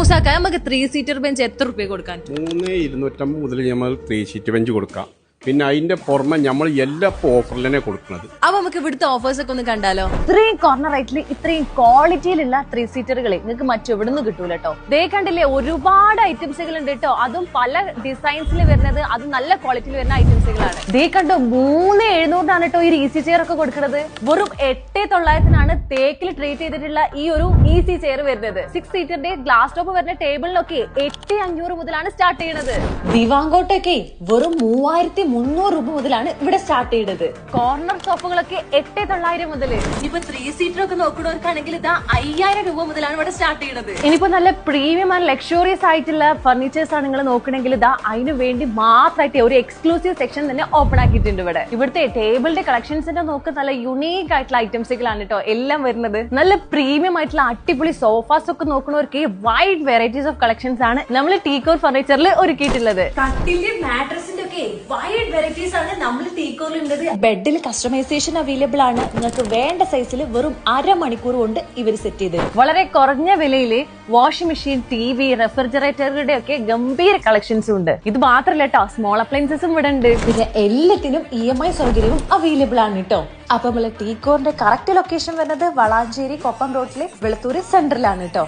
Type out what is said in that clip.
മൂസാക്ക നമുക്ക് 3 seater bench എത്ര റുപ്യ കൊടുക്കാൻ? 3250 മുതൽ നമ്മൾ 3 സീറ്റ് ബെഞ്ച് കൊടുക്കാം. പിന്നെ അതിന്റെ പുറമെ നമ്മൾ എല്ലാ ഓഫറിൽ തന്നെ കൊടുക്കുന്നത്. അപ്പൊ നമുക്ക് ഇവിടുത്തെ ഓഫേഴ്സ് ഒക്കെ ഒന്ന് കണ്ടാലോ? ഇത്രയും കോർണർ റൈറ്റിൽ ഇത്രയും ക്വാളിറ്റിയിലുള്ള 3 സീറ്ററുകൾ നിങ്ങൾക്ക് മറ്റെവിടുന്ന് കിട്ടൂല കേട്ടോ. ദേ കണ്ടില്ലേ, ഒരുപാട് ഐറ്റംസുകൾ ഉണ്ട് കേട്ടോ. അതും പല ഡിസൈൻസിൽ വരുന്നത്, അത് നല്ല ക്വാളിറ്റിയിൽ വരുന്ന ഐറ്റംസുകളാണ്. ദേ കണ്ടോ, 3700 കേട്ടോ ഈ ഈസി ചെയർ ഒക്കെ കൊടുക്കുന്നത്. വെറും 8900 തേക്കിൽ ട്രീറ്റ് ചെയ്തിട്ടുള്ള ഈ ഒരു ഈസി ചെയർ വരുന്നത്. 6 സീറ്ററിന്റെ ഗ്ലാസ് ടോപ്പ് വരുന്ന ടേബിളിലൊക്കെ 8500 മുതലാണ് സ്റ്റാർട്ട് ചെയ്യുന്നത്. ദിവാങ്കോട്ടൊക്കെ വെറും 3300 രൂപ മുതലാണ് ഇവിടെ സ്റ്റാർട്ട് ചെയ്യുന്നത്. കോർണർ സോഫകളൊക്കെ 8900 മുതൽ. ഇപ്പൊ 3 സീറ്റർ ഒക്കെ നോക്കുന്നവർക്കാണെങ്കിൽ ഇതാ 5000 രൂപ മുതലാണ് ഇവിടെ സ്റ്റാർട്ട് ചെയ്യുന്നത്. ഇനിയിപ്പോ നല്ല പ്രീമിയം ആൻഡ് ലക്ഷറിയസ് ആയിട്ടുള്ള ഫർണിച്ചേഴ്സ് ആണ് നിങ്ങൾ നോക്കണമെങ്കിൽ ഇതാ അതിന് വേണ്ടി മാത്രമായിട്ട് ഒരു എക്സ്ക്ലൂസീവ് സെക്ഷൻ തന്നെ ഓപ്പൺ ആക്കിയിട്ടുണ്ട് ഇവിടെ. ഇവിടുത്തെ ടേബിളിന്റെ കളക്ഷൻസിന്റെ നോക്ക് നല്ല യുണീക്ക് ആയിട്ടുള്ള ഐറ്റംസുകളാണ് കേട്ടോ എല്ലാം വരുന്നത്. നല്ല പ്രീമിയം ആയിട്ടുള്ള അടിപൊളി സോഫാസ് ഒക്കെ നോക്കുന്നവർക്ക് വൈഡ് വെറൈറ്റീസ് ഓഫ് കളക്ഷൻസ് ആണ് നമ്മൾ ടീക്കോർ ഫർണിച്ചറിൽ ഒരുക്കിയിട്ടുള്ളത്. കട്ടിലിന്റെ മാട്രസിന്റെ ഒക്കെ വൈഡ് വെറൈറ്റീസ് ആണ് നമ്മൾ ടീക്കോറിൽ ഉള്ളത്. ബെഡിൽ കസ്റ്റമൈസേഷൻ അവൈലബിൾ ആണ്. നിങ്ങൾക്ക് വേണ്ട സൈസിൽ വെറും അരമണിക്കൂർ കൊണ്ട് ഇവർ സെറ്റ് ചെയ്ത് വളരെ കുറഞ്ഞ വിലയിൽ വാഷിംഗ് മെഷീൻ, TV, റെഫ്രിജറേറ്ററുടെ ഒക്കെ ഗംഭീര കളക്ഷൻസും ഉണ്ട്. ഇത് മാത്രമല്ല കേട്ടോ, സ്മോൾ അപ്ലയൻസസും ഇവിടെ ഉണ്ട്. പിന്നെ എല്ലാത്തിനും EMI സൗകര്യവും അവൈലബിൾ ആണ് കേട്ടോ. അപ്പൊ നമ്മള് ടീക്കോറിന്റെ കറക്റ്റ് ലൊക്കേഷൻ വരുന്നത് വളാഞ്ചേരി കൊപ്പം റോഡിലെ വെളുത്തൂര് സെന്ററിലാണ് കേട്ടോ.